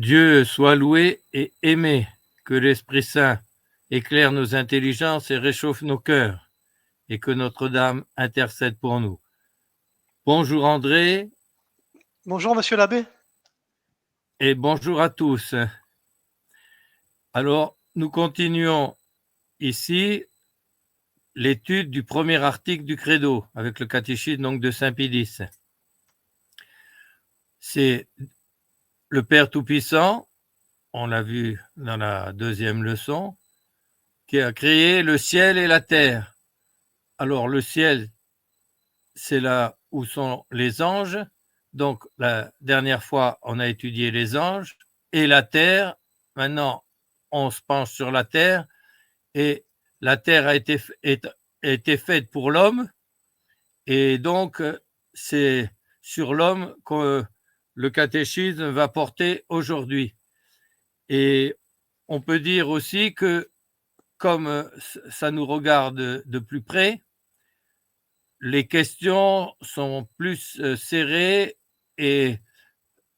Dieu soit loué et aimé, que l'Esprit Saint éclaire nos intelligences et réchauffe nos cœurs, et que Notre-Dame intercède pour nous. Bonjour André, Bonjour monsieur l'abbé. et bonjour à tous. Alors, nous continuons ici l'étude du premier article du Credo, avec le catéchisme donc de Saint-Pédis. C'est le Père Tout-Puissant, on l'a vu dans la deuxième leçon, qui a créé le ciel et la terre. Alors, le ciel, c'est là où sont les anges. Donc, la dernière fois, on a étudié les anges et la terre. Maintenant, on se penche sur la terre et la terre a été faite pour l'homme. Et donc, c'est sur l'homme que le catéchisme va porter aujourd'hui. Et on peut dire aussi que, comme ça nous regarde de plus près, les questions sont plus serrées et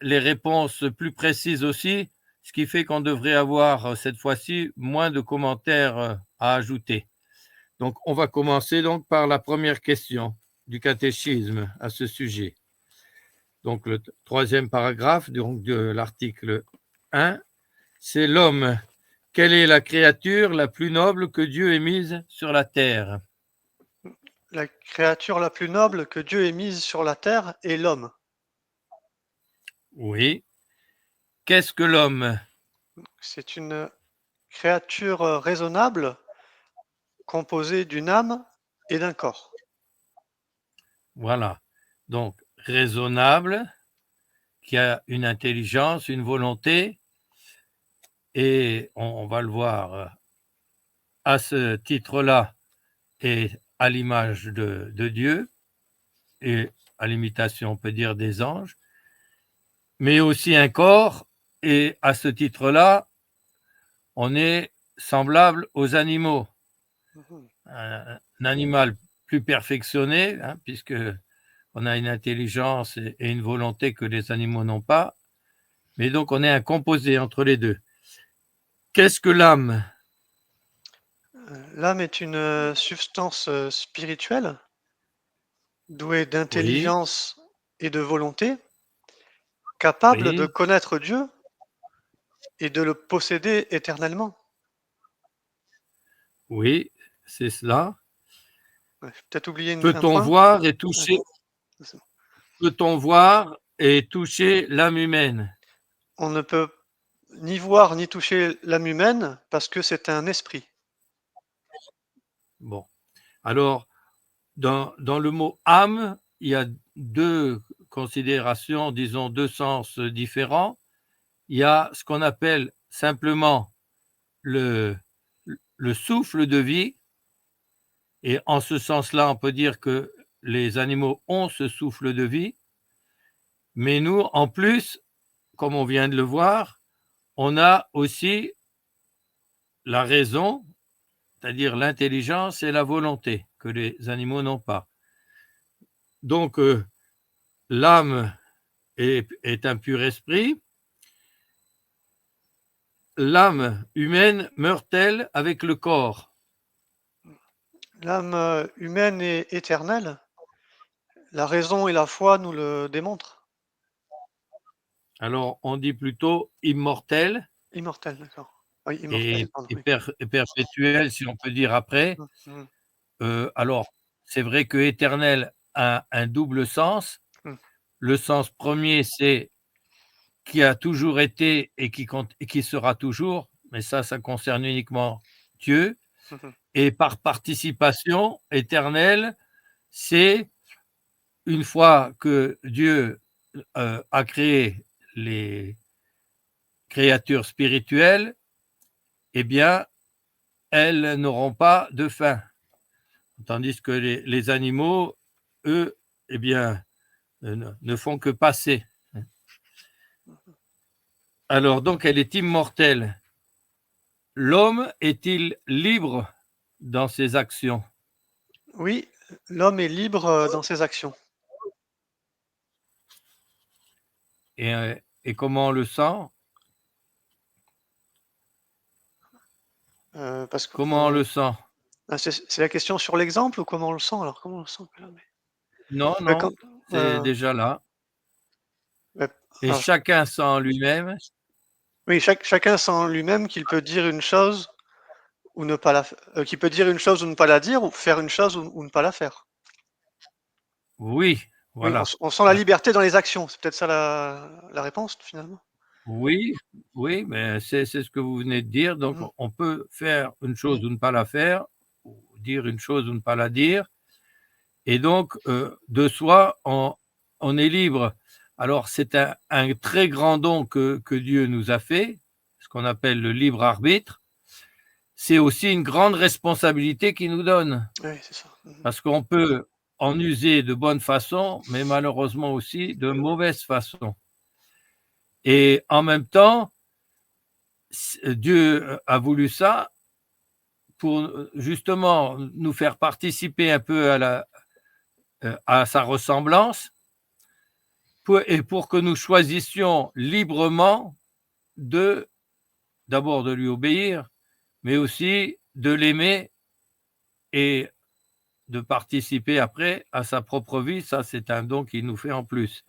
les réponses plus précises aussi, ce qui fait qu'on devrait avoir cette fois-ci moins de commentaires à ajouter. Donc, on va commencer donc par la première question du catéchisme à ce sujet. Donc, le troisième paragraphe de l'article 1, c'est l'homme. Quelle est la créature la plus noble que Dieu ait mise sur la terre? La créature la plus noble que Dieu ait mise sur la terre est l'homme. Oui. Qu'est-ce que l'homme? C'est une créature raisonnable composée d'une âme et d'un corps. Voilà. Donc, raisonnable, qui a une intelligence, une volonté, et on va le voir à ce titre-là et à l'image de Dieu, et à l'imitation, on peut dire, des anges, mais aussi un corps, et à ce titre-là, on est semblable aux animaux. Mhm. Un animal plus perfectionné, hein, puisque on a une intelligence et une volonté que les animaux n'ont pas, mais donc on est un composé entre les deux. Qu'est-ce que l'âme? L'âme est une substance spirituelle douée Oui, d'intelligence et de volonté, capable de oui, connaître Dieu et de le posséder éternellement. oui, c'est cela. Ouais, j'ai peut-être oublié un Peut-on point. voir et Ouais, toucher, c'est bon. peut-on voir et toucher l'âme humaine? On ne peut ni voir ni toucher l'âme humaine parce que c'est un esprit. Bon, alors, dans le mot âme, il y a deux considérations, disons deux sens différents. Il y a ce qu'on appelle simplement le, le souffle de vie, et en ce sens-là, on peut dire que les animaux ont ce souffle de vie, mais nous, en plus, comme on vient de le voir, on a aussi la raison, c'est-à-dire l'intelligence et la volonté que les animaux n'ont pas. Donc, l'âme est un pur esprit. L'âme humaine meurt-elle avec le corps? L'âme humaine est éternelle. La raison et la foi nous le démontrent. Alors, on dit plutôt immortelle Immortelle, d'accord. Oui, immortelle, et, pardon, et oui. perpétuelle, si on peut dire après. Mmh, mmh, Alors, c'est vrai que éternel a un double sens. mmh, Le sens premier, c'est qui a toujours été et qui compte et qui sera toujours, mais ça concerne uniquement Dieu. mmh mh. Et par participation éternelle, c'est une fois que Dieu a créé les créatures spirituelles, eh bien, elles n'auront pas de fin. Tandis que les animaux, eux, eh bien, ne font que passer. Alors, donc, elle est immortelle. L'homme est-il libre dans ses actions? Oui, l'homme est libre dans ses actions. Et comment on le sent? Parce que, Comment on le sent? c'est la question sur l'exemple ou comment on le sent alors? Comment on le sent que l'homme est Non, bah, quand non, c'est heu, déjà là. bah, Et alors chacun sent en lui-même. oui, chacun sent en lui-même qu'il peut dire une chose ou ne pas la f qu'il peut dire une chose ou ne pas la dire, ou faire une chose ou ne pas la faire. Oui, Oui, voilà. on sent la Hein. liberté dans les actions, c'est peut-être ça la réponse finalement? Oui, oui, mais c'est ce que vous venez de dire. Donc, Mmh. on peut faire une chose ou ne pas la faire, ou dire une chose ou ne pas la dire. Et donc, de soi, on est libre. Alors, c'est un très grand don que Dieu nous a fait, ce qu'on appelle le libre arbitre. C'est aussi une grande responsabilité qu'il nous donne, Oui, c'est ça. Mmh. parce qu'on peut en user de bonne façon, mais malheureusement aussi de mauvaise façon. Et en même temps, Dieu a voulu ça pour justement nous faire participer un peu à sa ressemblance, et pour que nous choisissions librement de d'abord de lui obéir, mais aussi de l'aimer et de participer après à sa propre vie. Ça, c'est un don qu'il nous fait en plus.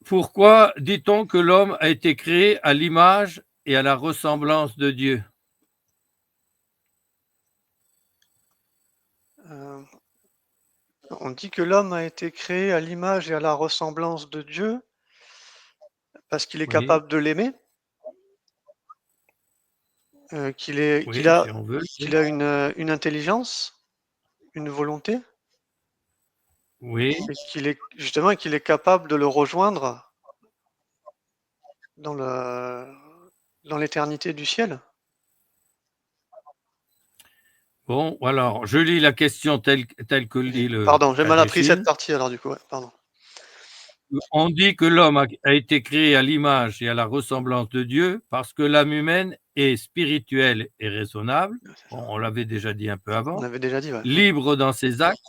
Pourquoi dit-on que l'homme a été créé à l'image et à la ressemblance de Dieu? Heu, on dit que l'homme a été créé à l'image et à la ressemblance de Dieu parce qu'il est Oui, capable de l'aimer, qu'il est oui, si on veut, oui. qu'il a une intelligence, une volonté Oui, et qu'il est capable de le rejoindre dans le dans l'éternité du ciel. bon, alors je lis la question telle que lit le Pardon, j'ai mal appris cette catéchisme. partie alors du coup, ouais, pardon. On dit que l'homme a été créé à l'image et à la ressemblance de Dieu parce que l'âme humaine est spirituelle et raisonnable. Ouais, c'est Bon, ça. on l'avait déjà dit un peu On avant. avait déjà dit, ouais. Mmh. Libre dans ses actes,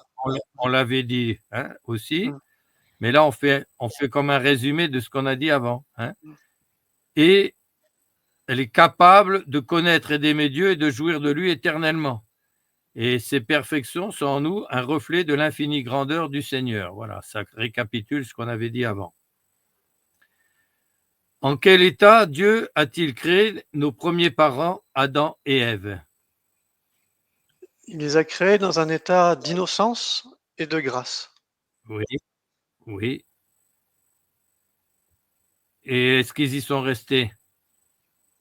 on l'avait dit, hein, aussi, Mmh. mais là on fait comme un résumé de ce qu'on a dit avant, hein, Mmh. et elle est capable de connaître et d'aimer Dieu et de jouir de lui éternellement. Et ces perfections sont en nous un reflet de l'infinie grandeur du Seigneur. Voilà, ça récapitule ce qu'on avait dit avant. En quel état Dieu a-t-il créé nos premiers parents, Adam et Ève? Il les a créés dans un état d'innocence et de grâce Oui, oui. Et est-ce qu'ils y sont restés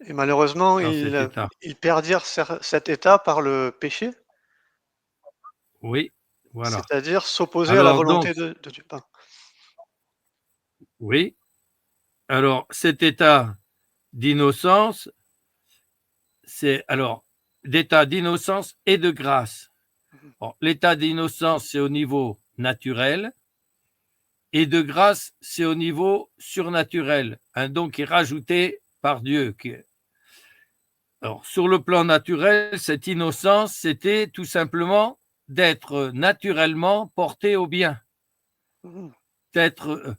et malheureusement, dans cet état? ils perdirent cet état par le péché, Oui, voilà. c'est-à-dire s'opposer à la Alors donc, volonté de Dieu. Pardon. oui, alors cet état d'innocence, c'est alors d'état d'innocence et de grâce. Mmh. Bon, l'état d'innocence, c'est au niveau naturel, et de grâce, c'est au niveau surnaturel, un don qui est rajouté par Dieu. Alors, sur le plan naturel, cette innocence, c'était tout simplement d'être naturellement porté au bien, Mmh. d'être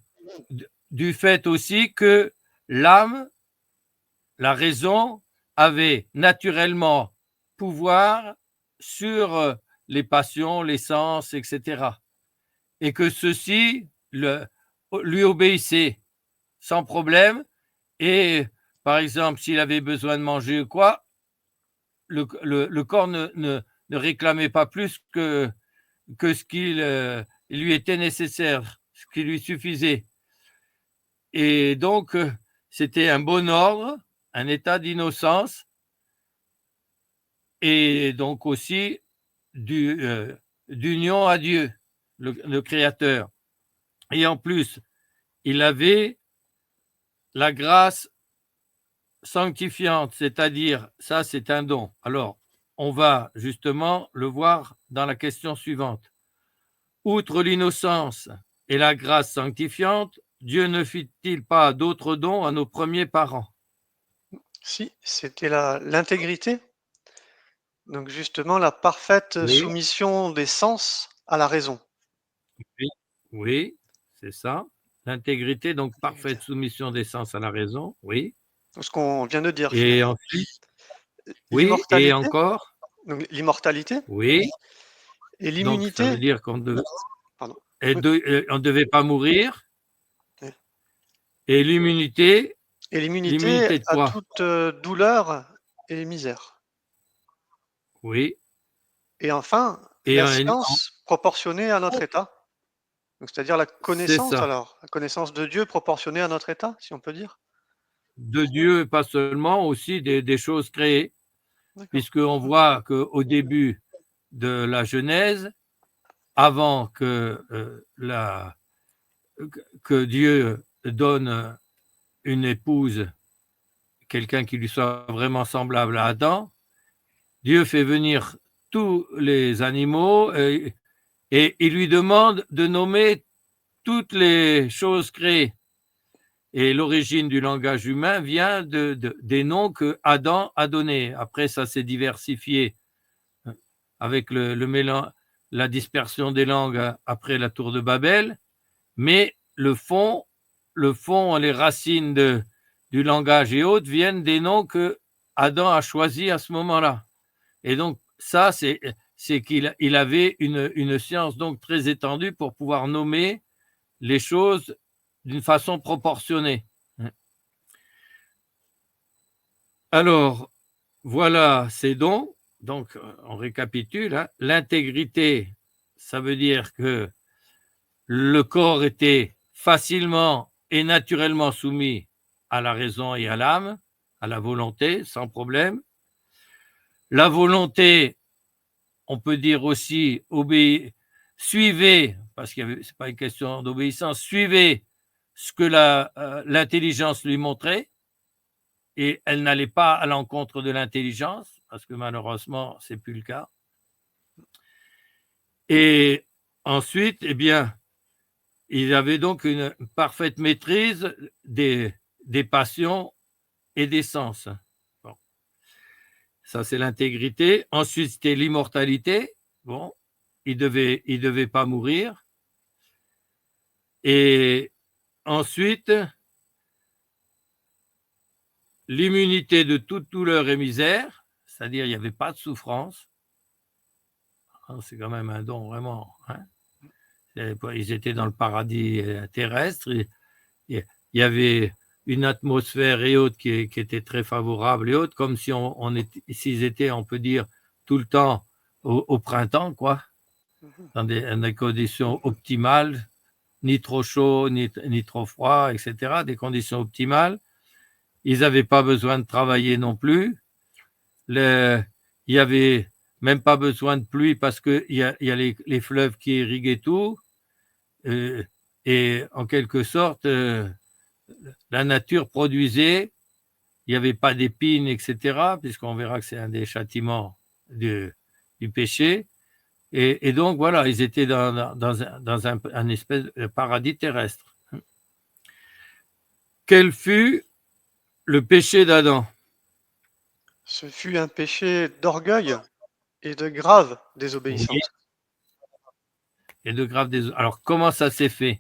du fait aussi que l'âme, la raison, avait naturellement pouvoir sur les passions, les sens, etc. Et que ceux-ci lui obéissaient sans problème. Et par exemple, s'il avait besoin de manger ou quoi, le corps ne réclamait pas plus que ce qu'il lui était nécessaire, ce qui lui suffisait. Et donc, c'était un bon ordre, un état d'innocence et donc aussi d'union à Dieu, le Créateur. Et en plus, il avait la grâce sanctifiante, c'est-à-dire, ça c'est un don. Alors, on va justement le voir dans la question suivante. Outre l'innocence et la grâce sanctifiante, Dieu ne fit-il pas d'autres dons à nos premiers parents? Si, c'était la l'intégrité, donc justement la parfaite Oui, soumission des sens à la raison. oui, oui, c'est ça. L'intégrité, donc Intégrité. parfaite soumission des sens à la raison, oui. Ce qu'on vient de dire Et finalement. ensuite, oui, et L'immortalité, encore, donc l'immortalité oui. et Donc ça veut l'immunité, dire qu'on devait, pardon, et oui, on devait pas mourir. oui. Et l'immunité, Et l'immunité l'immunité de à quoi? toute douleur et misère. Oui. Et enfin, Et la science proportionnée à notre état. Donc, c'est-à-dire c'est ça. la connaissance de Dieu proportionnée à notre état, si on peut dire. De Dieu, pas seulement, aussi des choses créées, D'accord. puisqu'on voit qu'au début de la Genèse, avant que Dieu donne une épouse, quelqu'un qui lui soit vraiment semblable à Adam, Dieu fait venir tous les animaux et il lui demande de nommer toutes les choses créées. Et l'origine du langage humain vient des noms que Adam a donnés. Après, ça s'est diversifié avec le mélange, la dispersion des langues après la tour de Babel. Mais le fond, les racines du langage et autres viennent des noms que Adam a choisis à ce moment-là. Et donc, ça, c'est qu'il avait une science donc très étendue pour pouvoir nommer les choses d'une façon proportionnée. Alors, voilà ces dons. Donc, on récapitule, hein. L'intégrité, ça veut dire que le corps était facilement et naturellement soumis à la raison et à l'âme, à la volonté, sans problème. La volonté, on peut dire aussi, suivez, parce que ce n'est pas une question d'obéissance, suivez ce que l'intelligence lui montrait, et elle n'allait pas à l'encontre de l'intelligence, parce que malheureusement, ce n'est plus le cas. Et ensuite, eh bien, il avait donc une parfaite maîtrise des passions et des sens. Bon, ça, c'est l'intégrité. Ensuite, c'était l'immortalité. Bon, il devait pas mourir. Et ensuite, l'immunité de toute douleur et misère, c'est-à-dire il n'y avait pas de souffrance. C'est quand même un don vraiment, hein. Ils étaient dans le paradis terrestre. Il y avait une atmosphère et autres qui était très favorable et autres, comme si s'ils étaient, on peut dire, tout le temps au printemps, quoi, dans des conditions optimales, ni trop chaud, ni trop froid, etc., des conditions optimales. Ils n'avaient pas besoin de travailler non plus. Il n'y avait même pas besoin de pluie parce qu'il y a les fleuves qui irriguaient tout. Euh, et en quelque sorte, la nature produisait, il n'y avait pas d'épines, etc., puisqu'on verra que c'est un des châtiments du péché. Et donc, voilà, ils étaient dans un espèce de paradis terrestre. Quel fut le péché d'Adam? Ce fut un péché d'orgueil et de grave Oui. désobéissance. Et de graves désolé. Alors, comment ça s'est fait?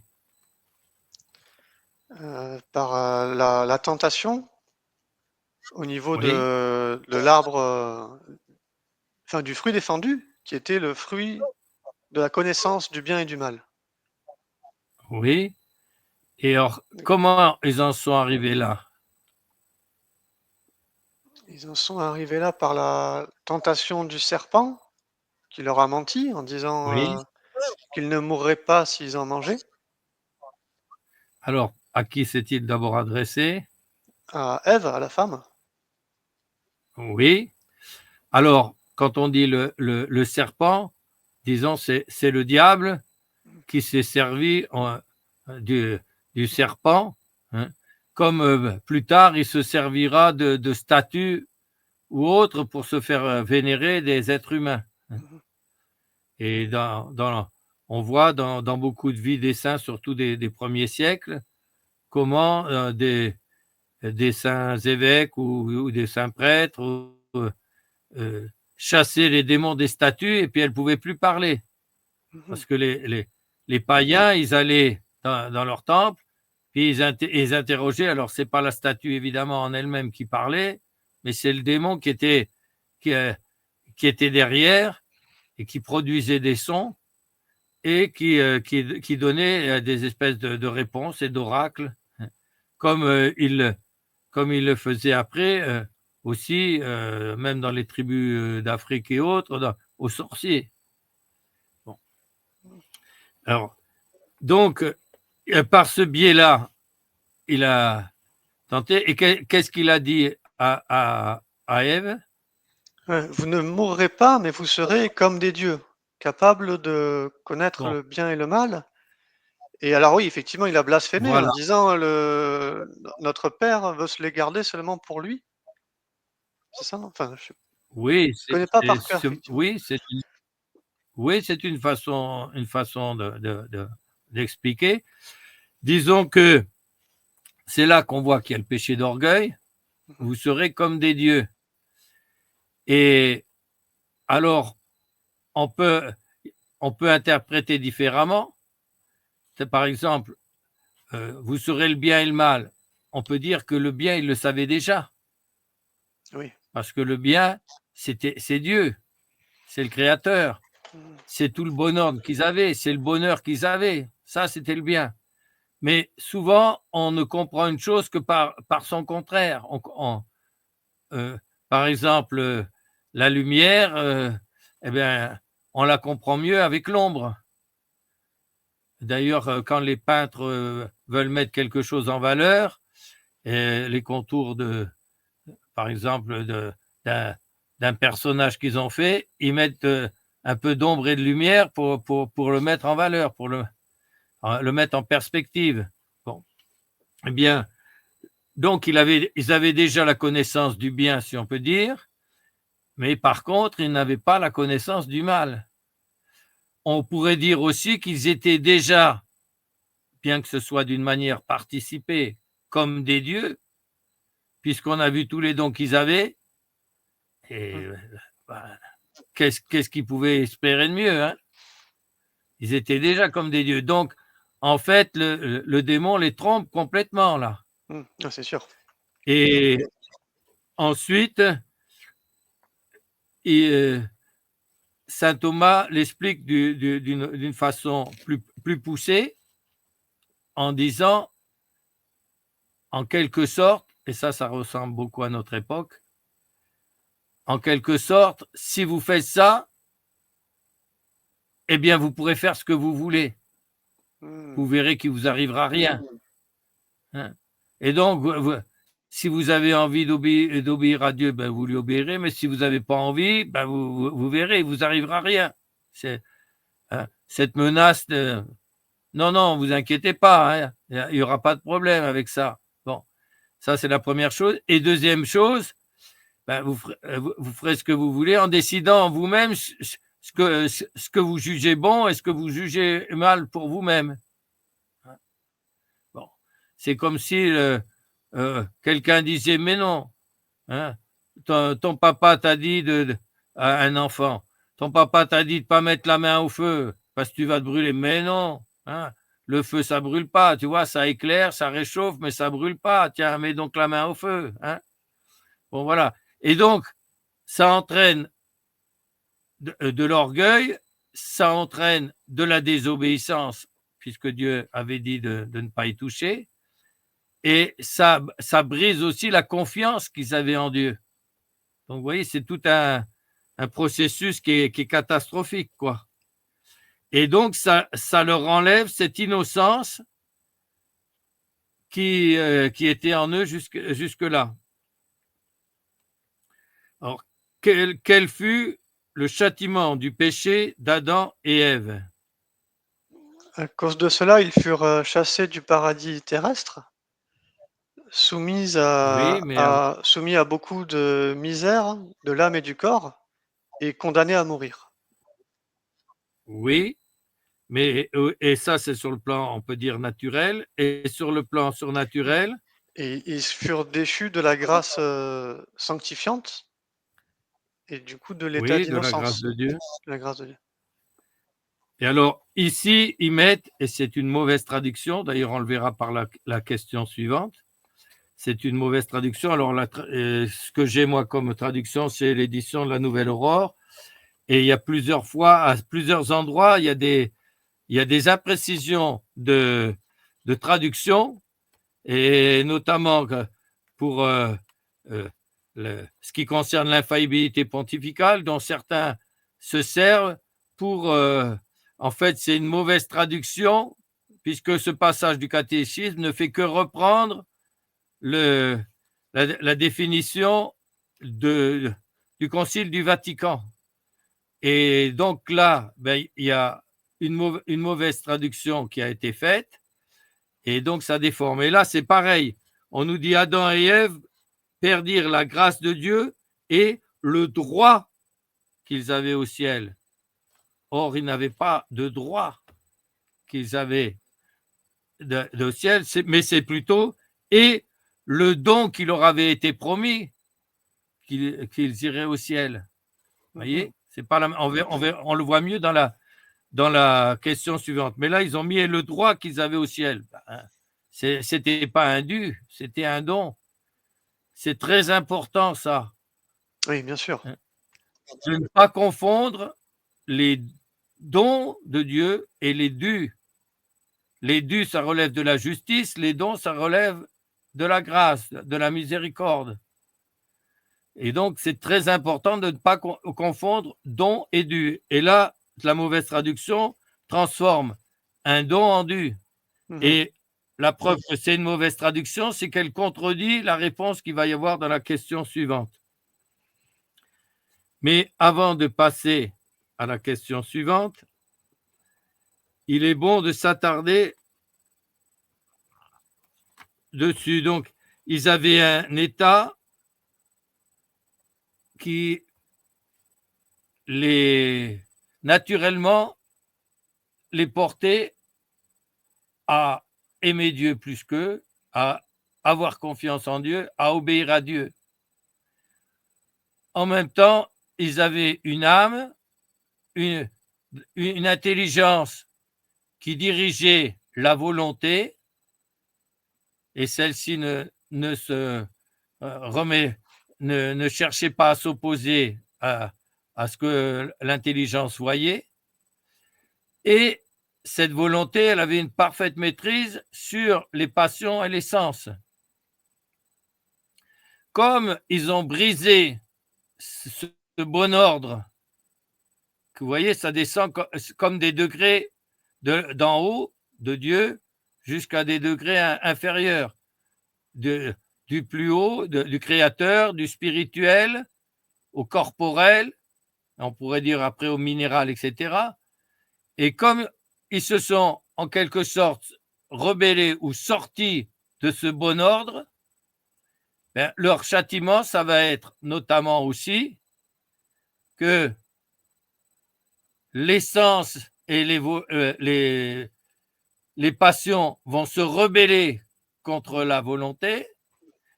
Par la tentation au niveau Oui, de l'arbre, enfin du fruit défendu, qui était le fruit de la connaissance du bien et du mal. oui. Et alors, comment ils en sont arrivés là? Ils en sont arrivés là par la tentation du serpent, qui leur a menti en disant Oui. qu'ils ne mourraient pas s'ils en mangeaient, Alors, à qui s'est-il d'abord adressé? à Ève, à la femme. Oui. Alors, quand on dit le serpent, disons, c'est le diable qui s'est servi du, du serpent, hein, comme plus tard il se servira de statues ou autres pour se faire vénérer des êtres humains, hein. Mmh. Et on voit dans beaucoup de vies des saints, surtout des premiers siècles, comment des saints évêques ou des saints prêtres chassaient les démons des statues et puis elles ne pouvaient plus parler. Mmh. Parce que les païens, ils allaient dans leur temple Puis ils interrogeaient, alors c'est pas la statue évidemment en elle-même qui parlait, mais c'est le démon qui, euh, qui était derrière et qui produisait des sons et qui donnait des espèces de réponses et d'oracles, comme, comme il le faisait après aussi, même dans les tribus d'Afrique et autres, aux sorciers. Bon. Alors, donc, par ce biais-là, il a tenté. Et qu'est-ce qu'il a dit à Ève? Vous ne mourrez pas, mais vous serez comme des dieux, capables de connaître Bon, le bien et le mal. Et alors oui, effectivement, il a blasphémé en voilà. disant notre Père veut se les garder seulement pour lui. C'est ça, non? Enfin, je Oui, connais pas par cœur, effectivement. oui, c'est une façon d'expliquer. Disons que c'est là qu'on voit qu'il y a le péché d'orgueil. Mmh. Vous serez comme des dieux. Et alors, on peut, on peut interpréter différemment. C'est par exemple, vous serez le bien et le mal. On peut dire que le bien, il le savait déjà. Oui. Parce que le bien, c'est Dieu, c'est le Créateur. Mmh. C'est tout le bonheur qu'ils avaient, c'est le bonheur qu'ils avaient. Ça, c'était le bien. Mais souvent, on ne comprend une chose que par son contraire. Euh, Par exemple, la lumière, eh bien, on la comprend mieux avec l'ombre. D'ailleurs, quand les peintres veulent mettre quelque chose en valeur, et les contours par exemple, d'un personnage qu'ils ont fait, ils mettent un peu d'ombre et de lumière pour le mettre en valeur, pour le mettre en perspective. Bon, eh bien, donc ils avaient déjà la connaissance du bien, si on peut dire, mais par contre, ils n'avaient pas la connaissance du mal. On pourrait dire aussi qu'ils étaient déjà, bien que ce soit d'une manière participée, comme des dieux, puisqu'on a vu tous les dons qu'ils avaient, et Mmh. bah, qu'est-ce qu'ils pouvaient espérer de mieux, hein? Ils étaient déjà comme des dieux. Donc, en fait, le démon les trompe complètement, là. Mmh. Ah, c'est sûr. Et ensuite, saint Thomas l'explique d'une façon plus poussée en disant, en quelque sorte, et ça ressemble beaucoup à notre époque, en quelque sorte, si vous faites ça, eh bien, vous pourrez faire ce que vous voulez. Mmh. Vous verrez qu'il vous arrivera rien. Hein. Et donc, si vous avez envie d'obéir à Dieu, ben, vous lui obéirez, mais si vous n'avez pas envie, ben, vous verrez, il vous arrivera rien. C'est, cette menace de non, non, vous inquiétez pas, hein, il n'y aura pas de problème avec ça. Bon, ça c'est la première chose. Et deuxième chose, ben, vous ferez ce que vous voulez en décidant vous-même ce que vous jugez bon et ce que vous jugez mal pour vous-même. Bon, c'est comme si quelqu'un disait mais non, hein, ton papa t'a dit à un enfant, ton papa t'a dit de pas mettre la main au feu parce que tu vas te brûler. Mais non, hein, le feu ça brûle pas, tu vois, ça éclaire, ça réchauffe, mais ça brûle pas. Tiens, mets donc la main au feu, hein. Bon voilà. Et donc ça entraîne de l'orgueil, ça entraîne de la désobéissance puisque Dieu avait dit de ne pas y toucher. Et ça brise aussi la confiance qu'ils avaient en Dieu. Donc, vous voyez, c'est tout un processus qui est catastrophique, quoi. Et donc, ça leur enlève cette innocence qui était en eux jusque-là. Alors, quel fut le châtiment du péché d'Adam et Ève? À cause de cela, ils furent, chassés du paradis terrestre, Oui, mais soumis à beaucoup de misère de l'âme et du corps et condamnés à mourir. oui, mais et ça, c'est sur le plan, on peut dire, naturel. Et sur le plan surnaturel, Et ils furent déchus de la grâce, sanctifiante et du coup de l'état oui, de la grâce d'innocence, de Dieu. la grâce de Dieu. Et alors, ici, ils mettent, et c'est une mauvaise traduction, d'ailleurs, on le verra par la question suivante, c'est une mauvaise traduction. Alors, ce que j'ai, moi, comme traduction, c'est l'édition de la Nouvelle Aurore. Et il y a plusieurs fois, à plusieurs endroits, il y a des imprécisions de traduction, et notamment pour ce qui concerne l'infaillibilité pontificale, dont certains se servent pour… en fait, c'est une mauvaise traduction, puisque ce passage du catéchisme ne fait que reprendre la définition du Concile du Vatican. Et donc là, ben, il y a une mauvaise traduction qui a été faite, et donc ça déforme. Et là, c'est pareil. On nous dit Adam et Ève perdirent la grâce de Dieu et le droit qu'ils avaient au ciel. Or, ils n'avaient pas de droit qu'ils avaient au ciel, mais c'est plutôt et le don qui leur avait été promis qu'ils iraient au ciel. Vous voyez, c'est pas on le voit mieux dans la question suivante. Mais là, ils ont mis le droit qu'ils avaient au ciel. C'était pas un dû, c'était un don. C'est très important, ça. Oui, bien sûr. De ne pas confondre les dons de Dieu et les dus. Les dus, ça relève de la justice, les dons, ça relève de la grâce, de la miséricorde. Et donc, c'est très important de ne pas confondre don et dû. Et là, la mauvaise traduction transforme un don en dû. Et la preuve que c'est une mauvaise traduction, c'est qu'elle contredit la réponse qu'il va y avoir dans la question suivante. Mais avant de passer à la question suivante, il est bon de s'attarder dessus. Donc, ils avaient un état qui naturellement les portait à aimer Dieu plus qu'eux, à avoir confiance en Dieu, à obéir à Dieu. En même temps, ils avaient une âme, une intelligence qui dirigeait la volonté, et celle-ci ne cherchait pas à s'opposer à ce que l'intelligence voyait. Et cette volonté, elle avait une parfaite maîtrise sur les passions et les sens. Comme ils ont brisé ce bon ordre, que vous voyez, ça descend comme des degrés d'en haut de Dieu jusqu'à des degrés inférieurs, du plus haut, du créateur, du spirituel, au corporel, on pourrait dire après au minéral, etc. Et comme ils se sont en quelque sorte rebellés ou sortis de ce bon ordre, ben, leur châtiment, ça va être notamment aussi que l'essence et les passions vont se rebeller contre la volonté,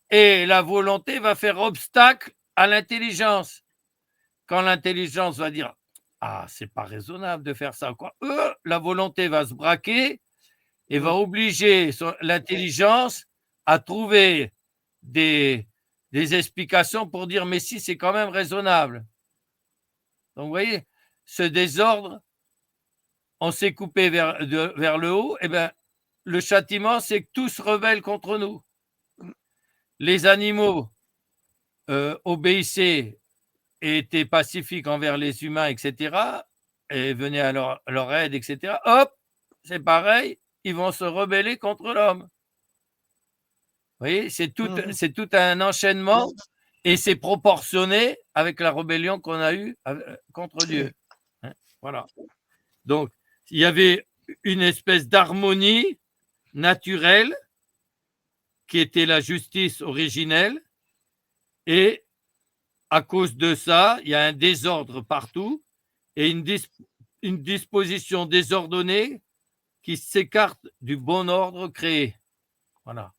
et la volonté va faire obstacle à l'intelligence. Quand l'intelligence va dire « Ah, c'est pas raisonnable de faire ça, quoi », la volonté va se braquer et va obliger l'intelligence à trouver des explications pour dire « Mais si, c'est quand même raisonnable ». Donc, vous voyez, ce désordre, on s'est coupé vers le haut, et bien, le châtiment, c'est que tout se rebelle contre nous. Les animaux obéissaient et étaient pacifiques envers les humains, etc., et venaient à leur aide, etc. Hop, c'est pareil, ils vont se rebeller contre l'homme. Vous voyez, c'est tout un enchaînement, et c'est proportionné avec la rébellion qu'on a eue contre Dieu. Voilà. Donc, il y avait une espèce d'harmonie naturelle qui était la justice originelle, et à cause de ça, il y a un désordre partout et une disposition désordonnée qui s'écarte du bon ordre créé. Voilà.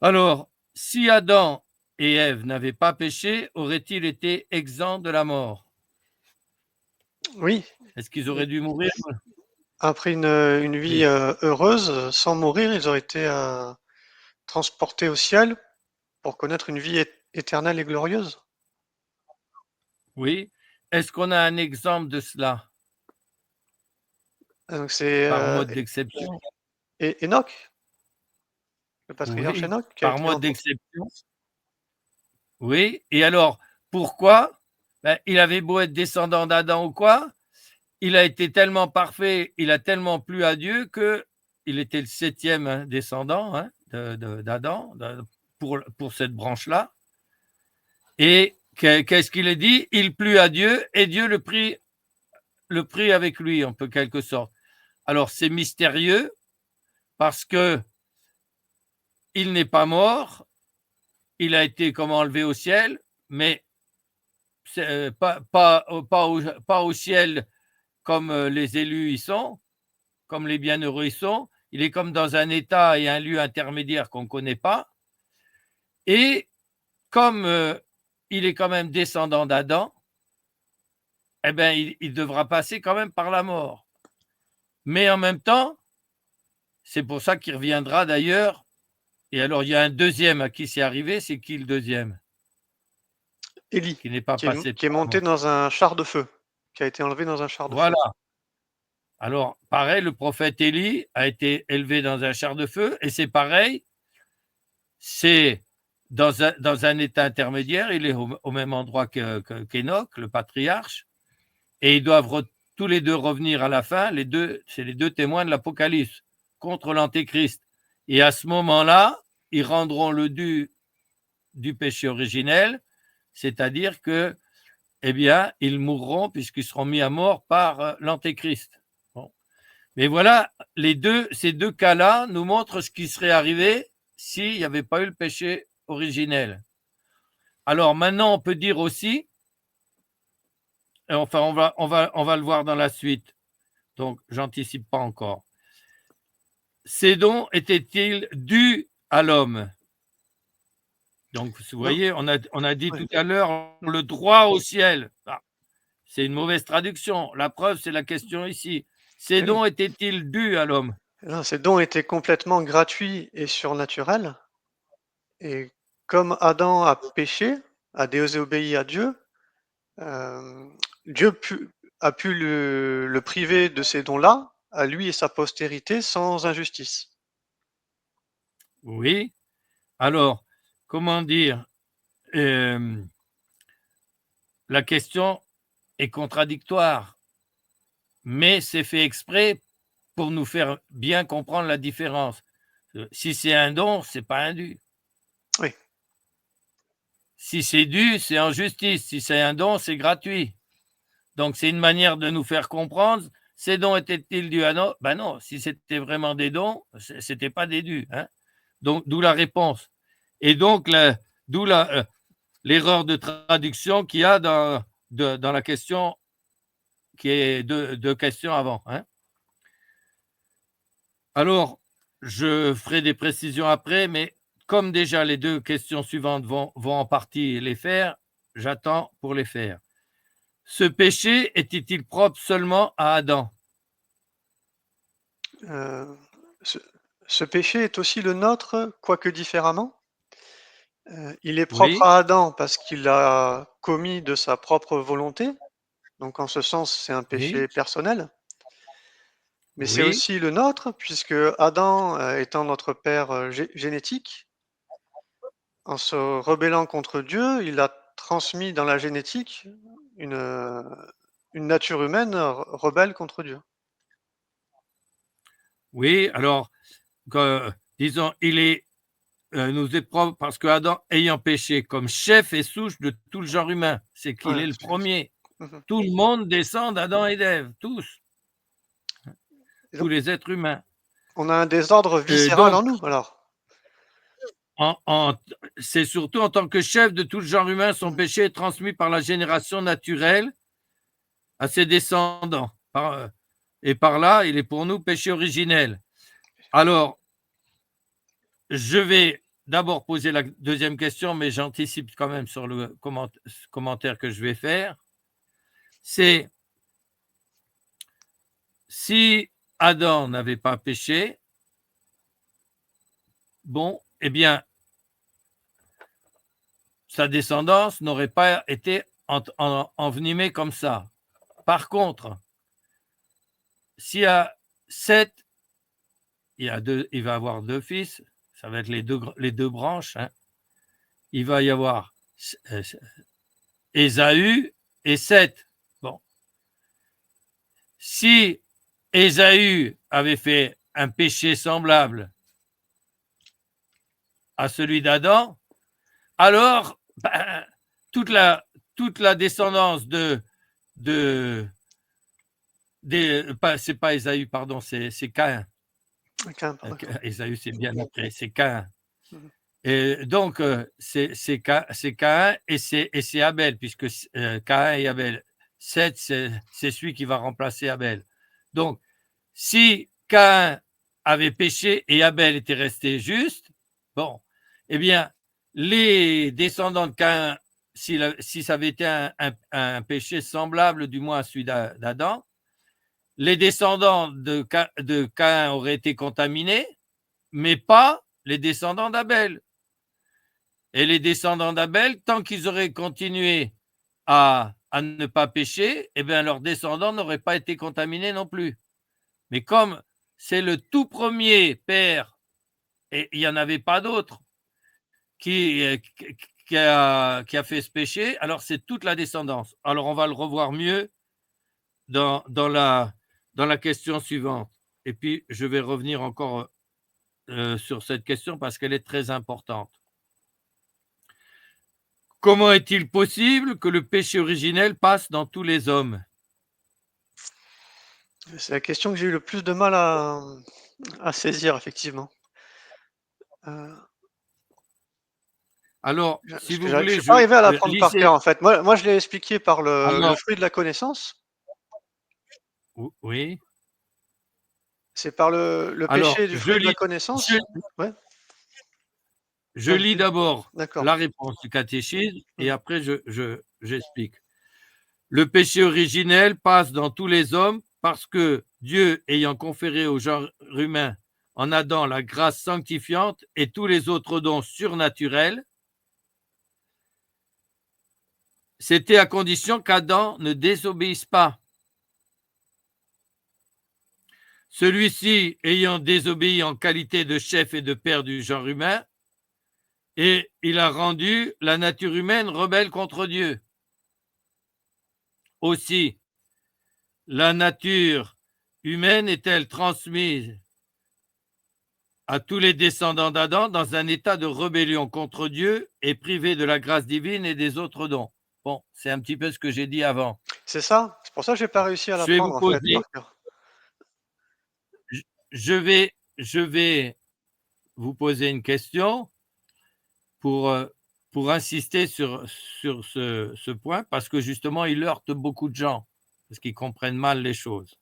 Alors, si Adam et Ève n'avaient pas péché, auraient-ils été exempts de la mort? Oui, Est-ce qu'ils auraient dû mourir? après une vie Oui. heureuse, sans mourir, ils auraient été transportés au ciel pour connaître une vie éternelle et glorieuse. Oui. Est-ce qu'on a un exemple de cela, Donc c'est par mode d'exception? Enoch, le patriarche Oui, Enoch, qui a par été mode d'exception. Oui, et alors, pourquoi? Ben, il avait beau être descendant d'Adam ou quoi, il a été tellement parfait, il a tellement plu à Dieu qu'il était le 7e, descendant, d'Adam, pour cette branche-là. Et qu'est-ce qu'il a dit? Il plut à Dieu et Dieu le prit avec lui, en quelque sorte. Alors, c'est mystérieux parce que il n'est pas mort, il a été comme enlevé au ciel, mais pas au ciel comme les élus y sont, comme les bienheureux y sont. Il est comme dans un état et un lieu intermédiaire qu'on ne connaît pas. Et comme il est quand même descendant d'Adam, eh ben, il devra passer quand même par la mort. Mais en même temps, c'est pour ça qu'il reviendra d'ailleurs. Et alors, il y a un deuxième à qui c'est arrivé. C'est qui le deuxième? Élie, Qui n'est pas passé qui est par la monté mort. dans un char de feu, qui a été enlevé dans un char de feu. Voilà. Alors, pareil, le prophète Élie a été élevé dans un char de feu, et c'est pareil, c'est dans un état intermédiaire, il est au même endroit qu'Enoch, le patriarche, et ils doivent tous les deux revenir à la fin, c'est les deux témoins de l'Apocalypse, contre l'Antéchrist. Et à ce moment-là, ils rendront le dû du péché originel, c'est-à-dire que, eh bien, ils mourront puisqu'ils seront mis à mort par l'Antéchrist. Bon. Mais voilà, ces deux cas-là nous montrent ce qui serait arrivé s'il n'y avait pas eu le péché originel. Alors maintenant, on peut dire aussi, et enfin, on va le voir dans la suite, donc j'anticipe pas encore. Ces dons étaient-ils dus à l'homme? Donc, vous Non, voyez, on a dit ouais. tout à l'heure le droit au ciel. Ah, c'est une mauvaise traduction. La preuve, c'est la question ici. Ces Eh oui. dons étaient-ils dus à l'homme? Non, ces dons étaient complètement gratuits et surnaturels. Et comme Adam a péché, a désobéi à Dieu, euh, Dieu a pu le priver de ces dons-là, à lui et sa postérité, sans injustice. Oui. Alors, comment dire? euh, la question est contradictoire, mais c'est fait exprès pour nous faire bien comprendre la différence. Si c'est un don, c'est pas un dû. Oui. Si c'est dû, c'est en justice. Si c'est un don, c'est gratuit. Donc, c'est une manière de nous faire comprendre. Ces dons étaient-ils dus à nous? Ben non, si c'était vraiment des dons, c'était pas des dus. Hein. Donc, d'où la réponse. Et donc, d'où l'erreur de traduction qu'il y a dans la question qui est deux questions avant. Hein. Alors, je ferai des précisions après, mais comme déjà les deux questions suivantes vont en partie les faire, j'attends pour les faire. Ce péché était-il propre seulement à Adam? Euh, ce, ce péché est aussi le nôtre, quoique différemment. Il est propre Oui, à Adam parce qu'il l'a commis de sa propre volonté. Donc en ce sens, c'est un oui, péché personnel. Mais c'est oui, aussi le nôtre, puisque Adam, étant notre père génétique, en se rebellant contre Dieu, il a transmis dans la génétique une, euh, une nature humaine rebelle contre Dieu. oui. Alors, disons, nous est propre parce que Adam, ayant péché comme chef et souche de tout le genre humain, c'est qu'il Ouais, est le premier. mhm. Tout le monde descend d'Adam et d'Ève, Et tous donc, les êtres humains. on a un désordre viscéral Donc, en nous, alors. en- en- c'est surtout en tant que chef de tout le genre humain, son Mhm. péché est transmis par la génération naturelle à ses descendants. Et par là, il est pour nous péché originel. Alors, je vais d'abord poser la deuxième question, mais j'anticipe quand même sur le commentaire que je vais faire. C'est si Adam n'avait pas péché, bon, eh bien, sa descendance n'aurait pas été envenimée comme ça. Par contre, s'il y a 7, il va avoir 2 fils, ça va être les deux branches, hein. Il va y avoir Ésaü et Seth. Bon. Si Ésaü avait fait un péché semblable à celui d'Adam, alors ben, toute la descendance c'est pas Ésaü, pardon, c'est Caïn. Ésaü, c'est bien après, c'est Caïn. Et donc, c'est Caïn et c'est Abel, puisque Caïn et Abel. Seth, c'est celui qui va remplacer Abel. Donc, si Caïn avait péché et Abel était resté juste, bon, eh bien, les descendants de Caïn, si ça avait été un péché semblable, du moins à celui d'Adam, les descendants de Caïn auraient été contaminés, mais pas les descendants d'Abel. Et les descendants d'Abel, tant qu'ils auraient continué à ne pas pécher, eh bien, leurs descendants n'auraient pas été contaminés non plus. Mais comme c'est le tout premier père, et il n'y en avait pas d'autre, qui a fait ce péché, alors c'est toute la descendance. Alors on va le revoir mieux dans la question suivante. Et puis, je vais revenir encore sur cette question parce qu'elle est très importante. Comment est-il possible que le péché originel passe dans tous les hommes? C'est la question que j'ai eu le plus de mal à saisir, effectivement. Alors, si Parce que vous je voulez, suis pas arrivé à l'apprendre par lisez. cœur, en fait. Moi, je l'ai expliqué par le Alors, fruit de la connaissance. oui. C'est par le Alors, péché du fruit de la connaissance? Ouais, je lis vas-y. d'abord D'accord. la réponse du catéchisme et Mmh. après j'explique. Le péché originel passe dans tous les hommes parce que Dieu, ayant conféré au genre humain en Adam la grâce sanctifiante et tous les autres dons surnaturels, c'était à condition qu'Adam ne désobéisse pas. Celui-ci ayant désobéi en qualité de chef et de père du genre humain, et il a rendu la nature humaine rebelle contre Dieu. Aussi, la nature humaine est-elle transmise à tous les descendants d'Adam dans un état de rébellion contre Dieu et privée de la grâce divine et des autres dons. Bon, c'est un petit peu ce que j'ai dit avant. C'est ça? C'est pour ça que j'ai pas réussi à Je vais vous l'apprendre, en fait, poser, par cœur. je vais vous poser une question pour, euh, pour insister sur ce point, parce que justement, il heurte beaucoup de gens, parce qu'ils comprennent mal les choses.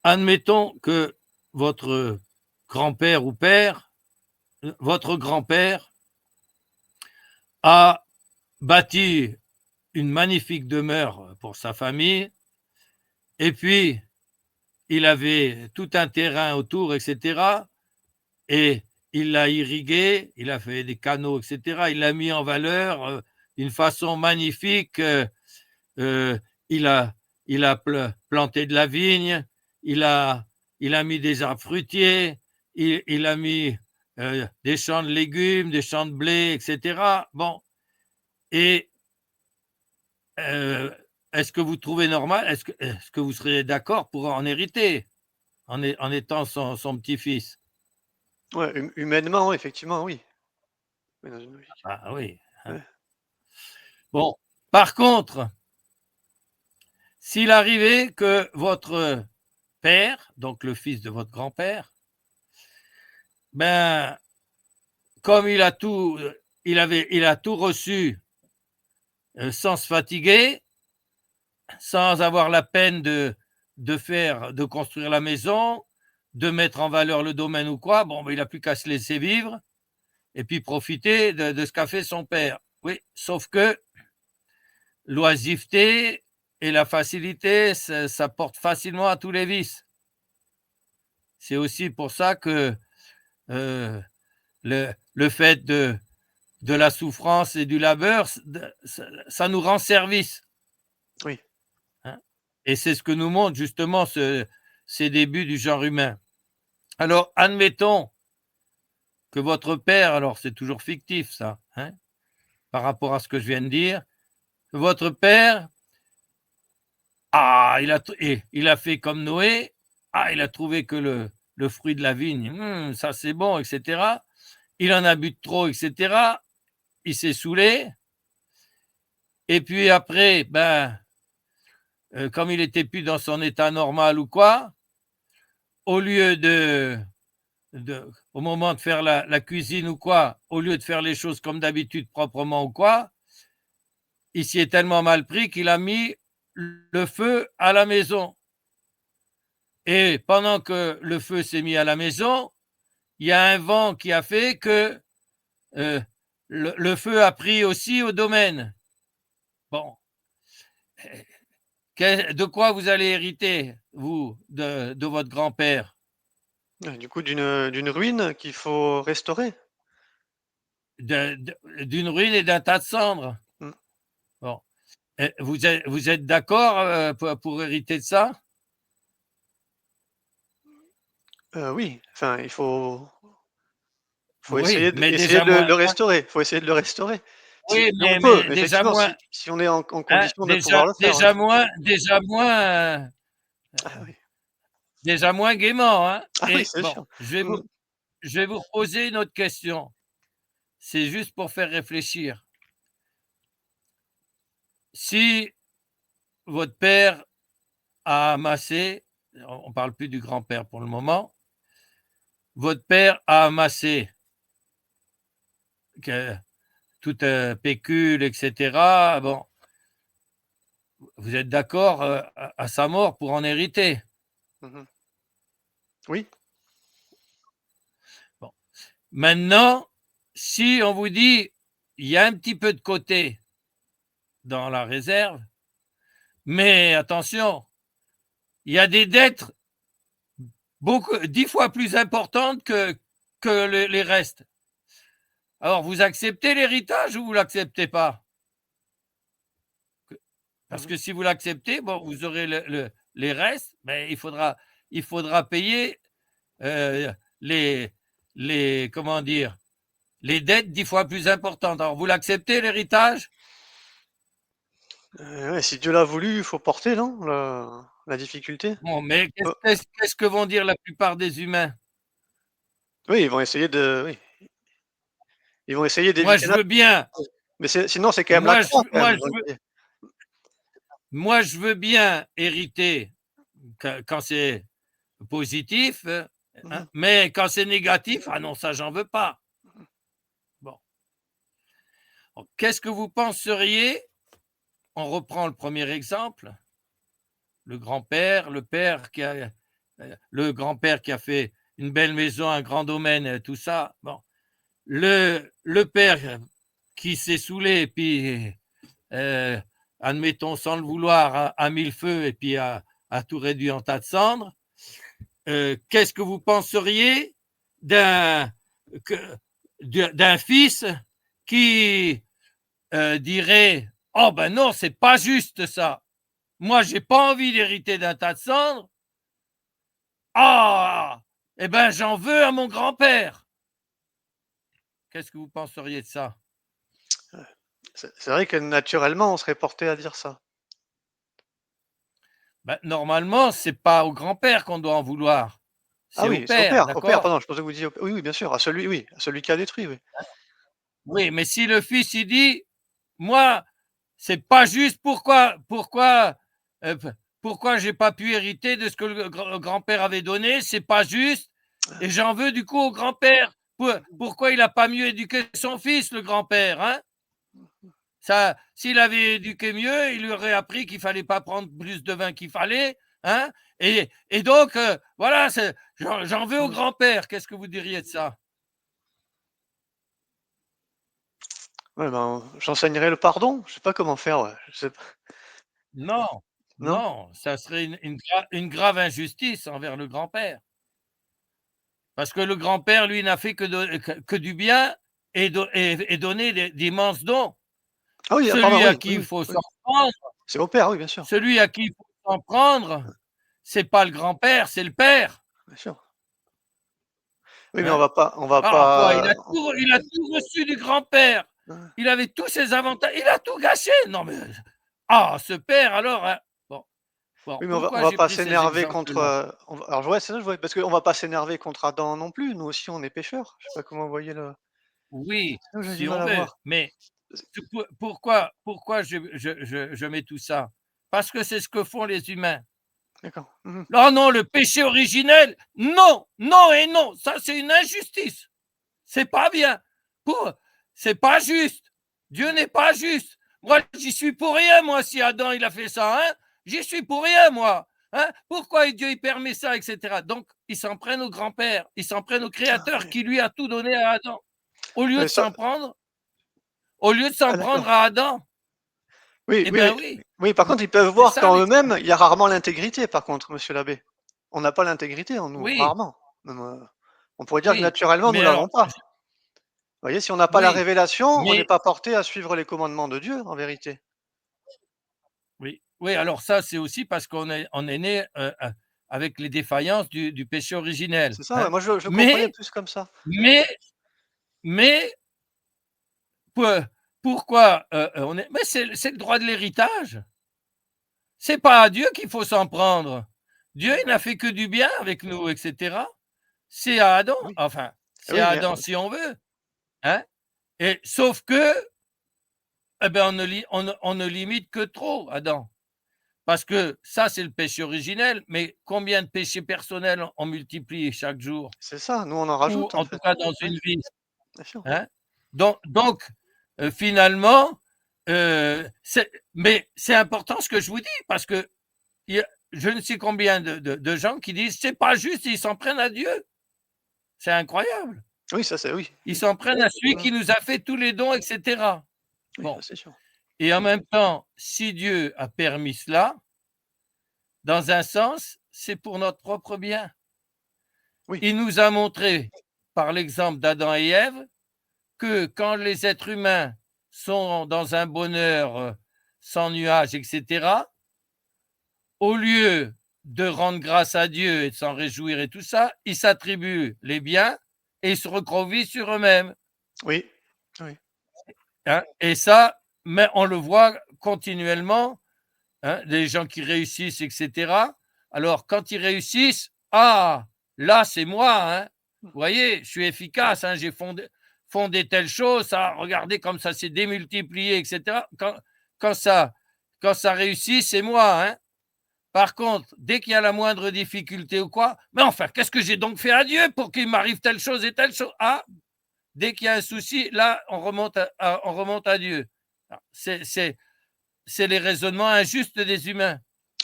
Admettons que votre grand-père ou père, votre grand-père a bâti une magnifique demeure pour sa famille, et puis il avait tout un terrain autour, etc. Et il l'a irrigué, il a fait des canaux, etc. Il l'a mis en valeur d'une façon magnifique. Euh, il a, il a planté de la vigne, il a, il a mis des arbres fruitiers, il a mis des champs de légumes, des champs de blé, etc. Bon, et euh, est-ce que vous trouvez normal, est-ce que vous seriez d'accord pour en hériter en étant son petit-fils? Ouais, humainement, effectivement, oui. Oui, dans une logique. Ah oui, hein. Ouais. Bon, par contre, s'il arrivait que votre père, donc le fils de votre grand-père, ben, comme il a tout reçu sans se fatiguer, sans avoir la peine de construire la maison, de mettre en valeur le domaine ou quoi, bon, ben, il n'a plus qu'à se laisser vivre et puis profiter de ce qu'a fait son père. Oui, sauf que l'oisiveté, Et la facilité, ça porte facilement à tous les vices. C'est aussi pour ça que le fait de la souffrance et du labeur, ça nous rend service. Oui. Hein. Et c'est ce que nous montre justement ces débuts du genre humain. Alors, admettons que votre père, alors c'est toujours fictif ça, hein, par rapport à ce que je viens de dire, votre père, il a fait comme Noé, il a trouvé que le fruit de la vigne, ça c'est bon, etc. Il en a bu de trop, etc. Il s'est saoulé. Et puis après, comme il était plus dans son état normal ou quoi, au lieu au moment de faire la cuisine ou quoi, au lieu de faire les choses comme d'habitude proprement ou quoi, il s'y est tellement mal pris qu'il a mis le feu à la maison. Et pendant que le feu s'est mis à la maison, il y a un vent qui a fait que euh, le feu a pris aussi au domaine. Bon, de quoi vous allez hériter, vous, de votre grand-père? Du coup, d'une ruine qu'il faut restaurer. D'une ruine et d'un tas de cendres. Mmh. Bon. Vous êtes d'accord pour hériter de ça? Oui, enfin, il faut Oui, essayer de mais essayer déjà de moins. le restaurer. Il faut essayer de le restaurer. Si Oui, si on peut, mais déjà effectivement, moins. si on est en Hein, condition de pouvoir le faire, oui. Ah oui. déjà moins gaiement, hein. Ah oui, Et c'est bon, sûr. Mmh. je vais vous reposer une autre question. C'est juste pour faire réfléchir. Si votre père a amassé, on ne parle plus du grand-père pour le moment, votre père a amassé que, tout pécule, etc. Bon, vous êtes d'accord à sa mort pour en hériter? Mmh. Oui. Bon. Maintenant, si on vous dit, il y a un petit peu de côté dans la réserve, mais attention, il y a des dettes beaucoup 10 fois plus importantes que les restes. Alors, vous acceptez l'héritage ou vous l'acceptez pas? Parce Mmh. que si vous l'acceptez, bon, vous aurez les restes, mais il faudra payer euh, les, comment dire, les dettes 10 fois plus importantes. Alors, vous l'acceptez, l'héritage? Ouais, si Dieu l'a voulu, il faut porter, non, la difficulté? Bon, mais Heu, qu'est-ce que vont dire la plupart des humains? oui, ils vont essayer de oui, ils vont essayer Moi, d'éviter je la veux bien, mais sinon c'est quand même la croix quand même, j'ai envie de dire. moi, je veux bien hériter quand c'est positif, hein, Mmh. mais quand c'est négatif, ah non, ça, j'en veux pas. Bon. Qu'est-ce que vous penseriez? On reprend le premier exemple, le grand-père, le grand-père qui a fait une belle maison, un grand domaine, tout ça. Bon, le père qui s'est saoulé et puis, euh, admettons sans le vouloir, a mis le feu et puis a tout réduit en tas de cendres. Qu'est-ce que vous penseriez d'un d'un fils qui dirait: oh ben non, c'est pas juste ça. Moi, j'ai pas envie d'hériter d'un tas de cendres. Ah, eh ben, j'en veux à mon grand-père. Qu'est-ce que vous penseriez de ça? C'est vrai que naturellement, on serait porté à dire ça. Ben, normalement, c'est pas au grand-père qu'on doit en vouloir, Ah c'est au oui, c'est père, au père, d'accord? pardon, je pensais que vous disiez au oui, oui, bien sûr, à celui oui, à celui qui a détruit, oui. Oui, mais si le fils il dit, moi, c'est pas juste. Pourquoi j'ai pas pu hériter de ce que le grand-père avait donné? C'est pas juste, et j'en veux du coup au grand-père. Pourquoi il a pas mieux éduqué son fils, le grand-père, hein? Ça, s'il avait éduqué mieux, il lui aurait appris qu'il fallait pas prendre plus de vin qu'il fallait, hein? Et donc, voilà, j'en veux au Mmh. grand-père. Qu'est-ce que vous diriez de ça? Ouais, ben, j'enseignerai le pardon, je sais pas comment faire, ouais, je sais pas. Non, Non? non, ça serait une grave injustice envers le grand-père. Parce que le grand-père, lui, n'a fait que du bien et donné d'immenses dons. Ah oui, ah pardon, Celui à oui, qui oui, il oui, faut oui. s'en prendre C'est au père, oui, bien sûr, celui à qui il faut s'en prendre, c'est pas le grand-père, c'est le père, bien sûr. Oui, mais hein. on va Ah quoi, pas il a tout reçu du grand-père. ouais. Il avait tous ses avantages, il a tout gâché. Non mais ah ce père alors, hein. Bon, bon, Oui, mais on pourquoi va j'ai pas pris ces s'énerver contre, exemples-là? alors ouais, c'est ça, je vois, parce qu'on va pas s'énerver contre Adam non plus, nous aussi on est pécheurs. Je sais pas comment vous voyez le Oui, c'est là où j'ai du si mal on à veut, voir. mais pourquoi je mets tout ça? Parce que c'est ce que font les humains. D'accord. Mmh. Non, non, le péché originel, non, non et non, ça c'est une injustice. C'est pas bien. Pour c'est pas juste. Dieu n'est pas juste. Moi, j'y suis pour rien, moi, si Adam il a fait ça, hein. J'y suis pour rien, moi. Hein. Pourquoi Dieu il permet ça, etc. Donc, ils s'en prennent au grand-père, ils s'en prennent au Ah Créateur oui. qui lui a tout donné à Adam. Au lieu de Ça s'en prendre, au lieu de s'en ah d'accord. prendre à Adam, Oui, eh oui, bien mais oui, oui, par contre, ils peuvent c'est voir ça qu'en l'exemple. eux-mêmes, il y a rarement l'intégrité par contre, monsieur l'abbé. On n'a pas l'intégrité en nous, Oui, rarement. Même, on pourrait dire que oui, naturellement, nous mais alors, l'avons pas. Vous voyez, si on n'a pas la oui, révélation, on n'est mais pas porté à suivre les commandements de Dieu, en vérité. oui, oui, alors ça, c'est aussi parce on est né avec les défaillances du péché originel. C'est ça, ouais, Hein. moi je comprenais Mais, plus comme ça. mais, mais, pour- pourquoi on est. Mais c'est le droit de l'héritage. C'est pas à Dieu qu'il faut s'en prendre. Dieu, il n'a fait que du bien avec nous, etc. C'est à Adam, Oui, enfin, ah c'est oui, à mais Adam si on veut. Hein. Et sauf que, eh ben, on ne limite que trop Adam. Parce que ça, c'est le péché originel, mais combien de péchés personnels on multiplie chaque jour? c'est ça, nous on en Ou rajoute en en tout fait. cas dans Oui, une vie, bien sûr. hein? Donc finalement, mais c'est important ce que je vous dis parce qu'il y a je ne sais combien de gens qui disent: «C'est pas juste», ils s'en prennent à Dieu. C'est incroyable. Oui, ça c'est oui, Ils oui. s'en prennent à celui Mmh. qui nous a fait tous les dons et cetera. Oui, ça Bon, c'est sûr. et en même temps, si Dieu a permis cela, dans un sens, c'est pour notre propre bien. Oui, Il nous a montré, par l'exemple d'Adam et Ève, que quand les êtres humains sont dans un bonheur sans nuage, etc., au lieu de rendre grâce à Dieu et de s'en réjouir et tout ça, ils s'attribuent les biens et ils se recroquevillent sur eux-mêmes. oui, oui. Hein. Et ça, mais on le voit continuellement, hein, des gens qui réussissent, etc. Alors, quand ils réussissent, ah, là, c'est moi, hein. Vous voyez, je suis efficace, hein, j'ai fondé telle chose, ça, regardez comme ça s'est démultiplié, etc. Quand ça, quand ça réussit, c'est moi, hein. Par contre, dès qu'il y a la moindre difficulté ou quoi, mais enfin, qu'est-ce que j'ai donc fait à Dieu pour qu'il m'arrive telle chose et telle chose? Ah, dès qu'il y a un souci, là, on remonte à Dieu. C'est les raisonnements injustes des humains.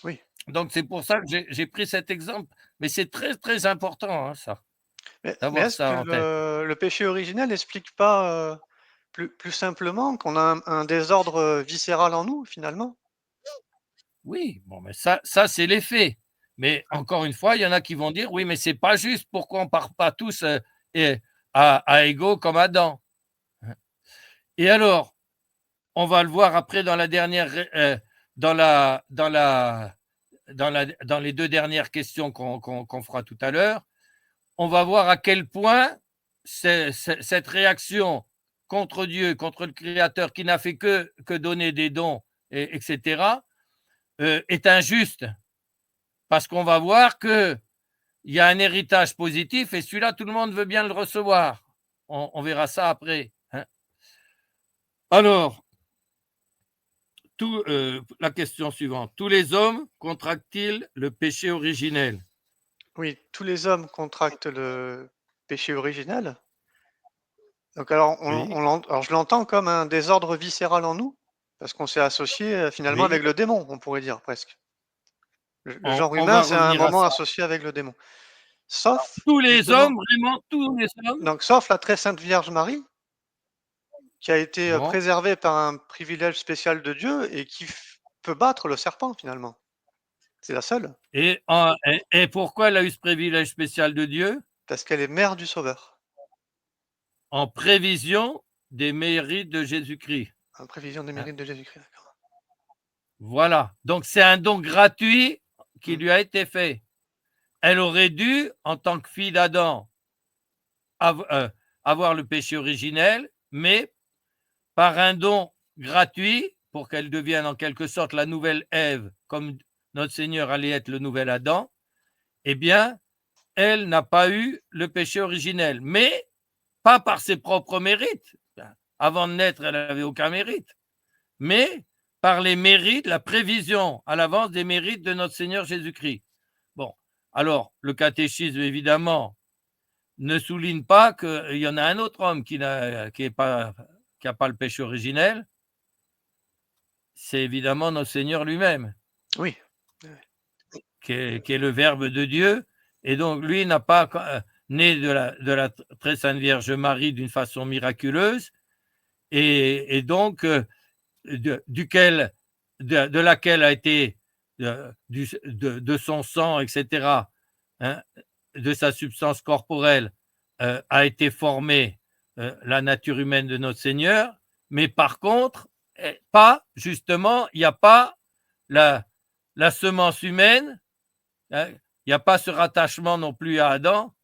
Oui. Donc, c'est pour ça que j'ai pris cet exemple. Mais c'est très, très important, hein, ça, Mais d'avoir est-ce que ça en tête. le péché originel n'explique pas, plus simplement qu'on a un désordre, viscéral en nous finalement? Oui, bon, mais ça c'est les faits. Mais Ouais. encore une fois, il y en a qui vont dire: «Oui, mais c'est pas juste, pourquoi on part pas tous, et à égaux comme Adam?» Et alors, on va le voir après dans la dernière ré dans dans les 2 dernières questions qu'on fera tout à l'heure. On va voir à quel point cette réaction contre Dieu, contre le Créateur qui n'a fait que donner des dons, etc., est injuste. Parce qu'on va voir qu'il y a un héritage positif et celui-là, tout le monde veut bien le recevoir. On verra ça après. Hein. Alors, la question suivante. Tous les hommes contractent-ils le péché originel? Oui, tous les hommes contractent le péché originel. Donc alors Oui, alors je l'entends comme un désordre viscéral en nous, parce qu'on s'est associé, finalement oui. avec le démon, on pourrait dire presque. Le genre On humain, va c'est à un revenir à moment ça. associé avec le démon. Sauf Tous les justement hommes, vraiment tous les hommes? donc sauf la très sainte Vierge Marie, qui a été, Bon, préservée par un privilège spécial de Dieu et qui f peut battre le serpent finalement. C'est la seule, Et pourquoi elle a eu ce privilège spécial de Dieu? parce qu'elle est mère du Sauveur, En prévision des mérites de Jésus-Christ, en prévision des hein. mérites de Jésus-Christ. D'accord. Voilà, donc c'est un don gratuit qui Mmh. lui a été fait. Elle aurait dû, en tant que fille d'Adam, avoir le péché originel, mais par un don gratuit, pour qu'elle devienne en quelque sorte la nouvelle Ève, comme notre Seigneur allait être le nouvel Adam, eh bien, elle n'a pas eu le péché originel, mais pas par ses propres mérites. Avant de naître, elle n'avait aucun mérite, mais par les mérites, la prévision à l'avance des mérites de notre Seigneur Jésus-Christ. Bon, alors, le catéchisme, évidemment, ne souligne pas qu'il y en a un autre homme qui n'a pas le péché originel, c'est évidemment notre Seigneur lui-même, Oui. Ouais. qui est le Verbe de Dieu, et donc lui n'a pas né de la très sainte Vierge Marie d'une façon miraculeuse, et donc de laquelle a été de son sang, etc., hein, de sa substance corporelle, a été formée la nature humaine de notre Seigneur, mais par contre, pas justement, il n'y a pas la, la semence humaine, hein, il n'y a pas ce rattachement non plus à Adam,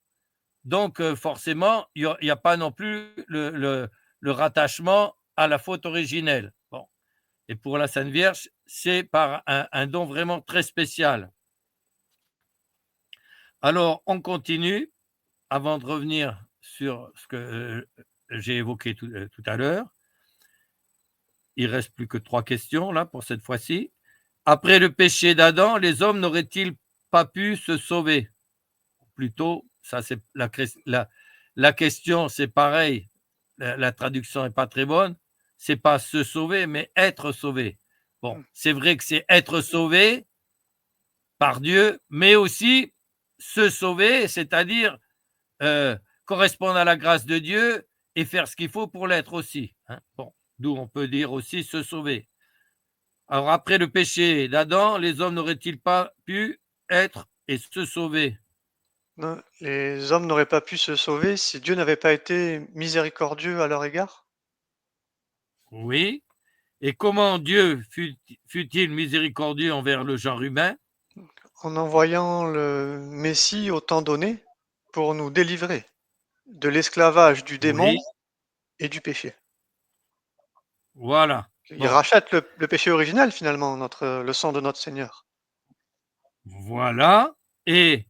donc forcément, il n'y a pas non plus le rattachement à la faute originelle. Bon. Et pour la Sainte Vierge, c'est par un don vraiment très spécial. Alors, on continue avant de revenir sur ce que j'ai évoqué tout à l'heure. Il ne reste plus que 3 questions là pour cette fois-ci. Après le péché d'Adam, les hommes n'auraient-ils pas pu se sauver? Plutôt, ça c'est la question, c'est pareil. La traduction n'est pas très bonne. C'est pas se sauver, mais être sauvé. Bon, Mmh. c'est vrai que c'est être sauvé par Dieu, mais aussi se sauver, c'est-à-dire correspondre à la grâce de Dieu et faire ce qu'il faut pour l'être aussi, hein. Bon, d'où on peut dire aussi se sauver. Alors après le péché d'Adam, les hommes n'auraient-ils pas pu être et se sauver? Non, les hommes n'auraient pas pu se sauver si Dieu n'avait pas été miséricordieux à leur égard? Oui. Et comment Dieu fut-il miséricordieux envers le genre humain? En envoyant le Messie au temps donné pour nous délivrer de l'esclavage du démon Oui, et du péché. voilà. Il Bon, rachète le péché originel finalement, le sang de notre Seigneur. voilà. Et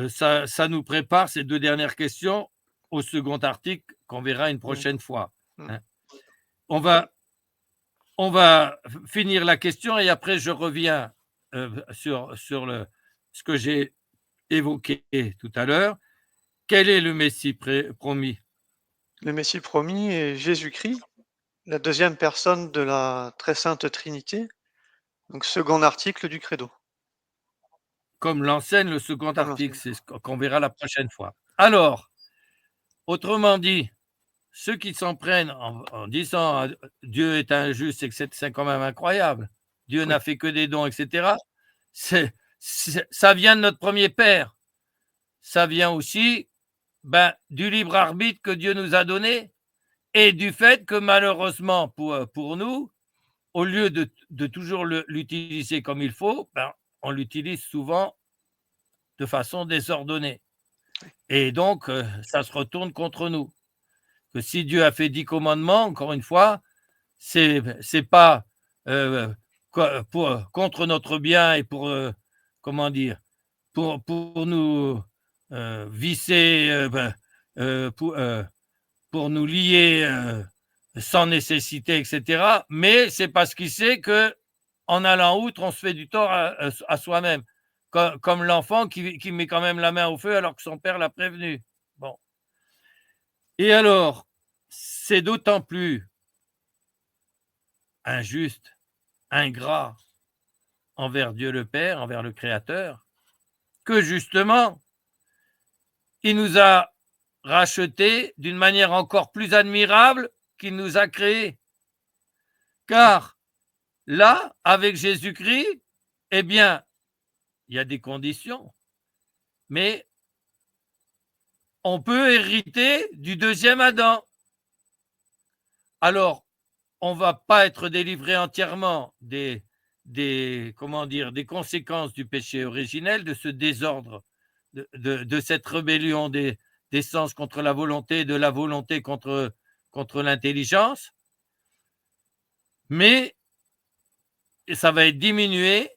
ça nous prépare ces 2 dernières questions au second article qu'on verra une Mmh. prochaine fois, Mmh. hein. On va On va finir la question et après je reviens sur ce que j'ai évoqué tout à l'heure. Quel est le Messie promis? Le Messie promis est Jésus-Christ, la deuxième personne de la très sainte Trinité, donc second article du Credo, Comme l'enseigne le second comme article, l'enseigne. c'est ce qu'on verra la prochaine fois. Alors, autrement dit, ceux qui s'en prennent en disant Dieu est injuste et que c'est quand même incroyable, Dieu Oui, n'a fait que des dons, etc., ça vient de notre premier père. Ça vient aussi du libre arbitre que Dieu nous a donné et du fait que malheureusement pour nous, au lieu de toujours l'utiliser comme il faut, on l'utilise souvent de façon désordonnée. Et donc, ça se retourne contre nous. Que si Dieu a fait 10 commandements, encore une fois, c'est pas contre notre bien et pour, comment dire, pour nous visser, pour nous lier sans nécessité, etc. Mais c'est parce qu'il sait que en allant outre, on se fait du tort à soi-même. Comme l'enfant qui met quand même la main au feu alors que son père l'a prévenu. Bon. Et alors, c'est d'autant plus injuste, ingrat envers Dieu le Père, envers le Créateur, que justement, il nous a rachetés d'une manière encore plus admirable qu'il nous a créés. Car là, avec Jésus-Christ, eh bien, il y a des conditions, mais on peut hériter du deuxième Adam. Alors, on ne va pas être délivré entièrement des conséquences du péché originel, de ce désordre, de cette rébellion des sens contre la volonté, de la volonté contre l'intelligence, mais ça va être diminué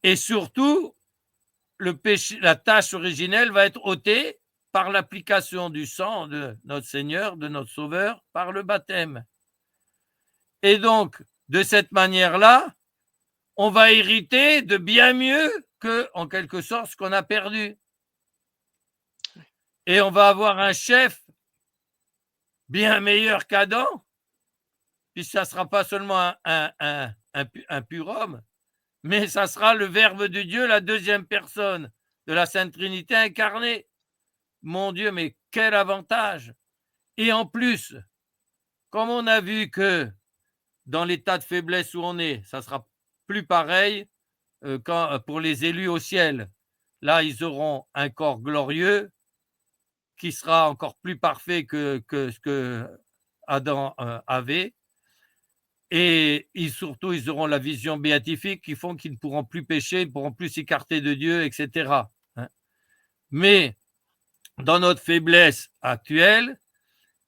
et surtout, le péché, la tâche originelle va être ôtée par l'application du sang de notre Seigneur, de notre Sauveur, par le baptême. Et donc, de cette manière-là, on va hériter de bien mieux que, en quelque sorte, ce qu'on a perdu. Et on va avoir un chef bien meilleur qu'Adam, puisque ça ne sera pas seulement un pur homme, mais ça sera le Verbe de Dieu, la deuxième personne de la Sainte Trinité incarnée. Mon Dieu, mais quel avantage! Et en plus, comme on a vu que dans l'état de faiblesse où on est, ça sera plus pareil pour les élus au ciel. Là, ils auront un corps glorieux qui sera encore plus parfait que ce que Adam avait. Et surtout, ils auront la vision béatifique qui font qu'ils ne pourront plus pécher, ils ne pourront plus s'écarter de Dieu, etc. Mais dans notre faiblesse actuelle,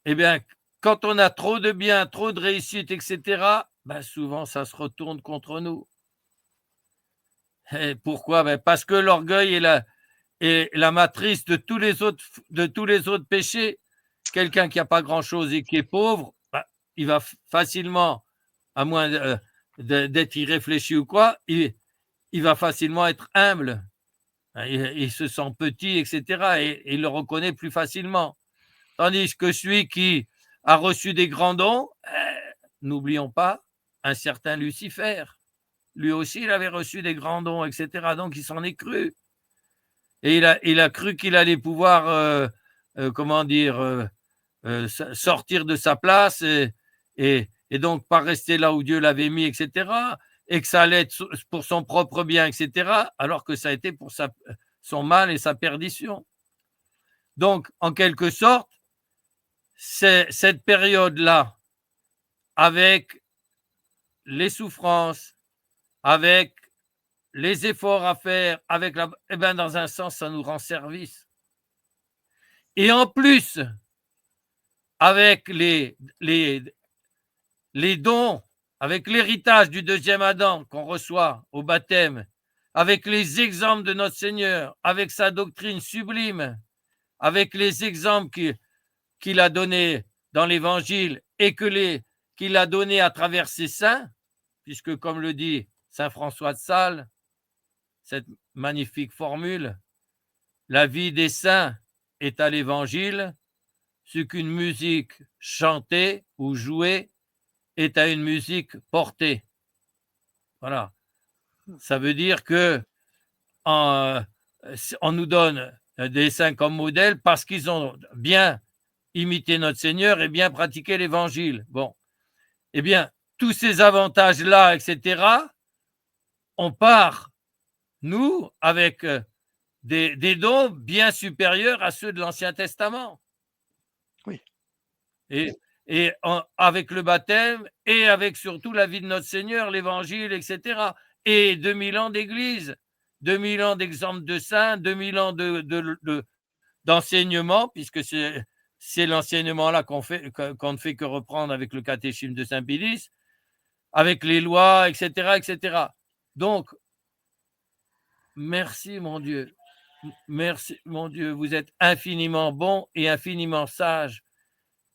eh bien, quand on a trop de bien, trop de réussite, etc., ben souvent, ça se retourne contre nous. Et pourquoi? Ben parce que l'orgueil est la matrice de tous les autres péchés. Quelqu'un qui n'a pas grand-chose et qui est pauvre, ben, il va facilement, à moins d'être irréfléchi ou quoi, il va facilement être humble. Il se sent petit, etc. Et il le reconnaît plus facilement. Tandis que celui qui a reçu des grands dons, n'oublions pas, un certain Lucifer. Lui aussi, il avait reçu des grands dons, etc. Donc, il s'en est cru. Et il a cru qu'il allait pouvoir, sortir de sa place et donc pas rester là où Dieu l'avait mis, etc. Et que ça allait être pour son propre bien, etc. Alors que ça a été pour son mal et sa perdition. Donc, en quelque sorte, c'est cette période-là, avec les souffrances, avec les efforts à faire, eh bien, dans un sens, ça nous rend service. Et en plus, avec les dons, avec l'héritage du deuxième Adam qu'on reçoit au baptême, avec les exemples de notre Seigneur, avec sa doctrine sublime, avec les exemples qu'il a donnés dans l'Évangile et qu'il a donnés à travers ses saints, puisque comme le dit saint François de Sales, cette magnifique formule, la vie des saints est à l'Évangile, ce qu'une musique chantée ou jouée est à une musique portée. Voilà. Ça veut dire que on nous donne des saints comme modèle parce qu'ils ont bien imité notre Seigneur et bien pratiqué l'Évangile. Bon. Eh bien, tous ces avantages-là, etc., on part, nous, avec des dons bien supérieurs à ceux de l'Ancien Testament. Oui. Et avec le baptême et avec surtout la vie de notre Seigneur, l'Évangile, etc. Et 2000 ans d'Église, 2000 ans d'exemples de saints, 2000 ans d'enseignement, puisque c'est l'enseignement-là qu'on ne fait que reprendre avec le catéchisme de Saint-Pédis, avec les lois, etc., etc. Donc, merci mon Dieu. Merci mon Dieu, vous êtes infiniment bon et infiniment sage.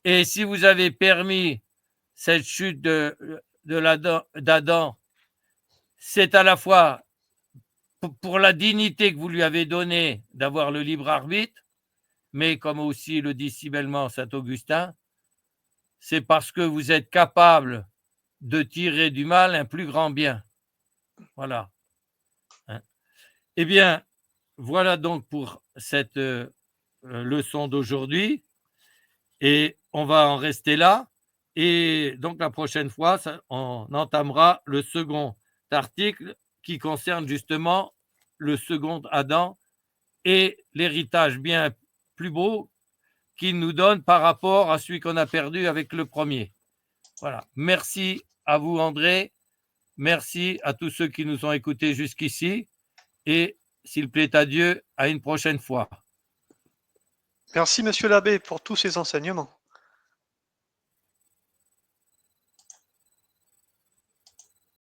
Et si vous avez permis cette chute d'Adam, c'est à la fois pour la dignité que vous lui avez donnée d'avoir le libre arbitre, mais comme aussi le dit si bellement saint Augustin, c'est parce que vous êtes capable de tirer du mal un plus grand bien. Voilà. Eh bien, voilà donc pour cette leçon d'aujourd'hui. Et on va en rester là. Et donc, la prochaine fois, on entamera le second article qui concerne justement le second Adam et l'héritage bien plus beau qu'il nous donne par rapport à celui qu'on a perdu avec le premier. Voilà. Merci à vous, André. Merci à tous ceux qui nous ont écoutés jusqu'ici. Et s'il plaît à Dieu, à une prochaine fois. Merci, monsieur l'abbé, pour tous ces enseignements.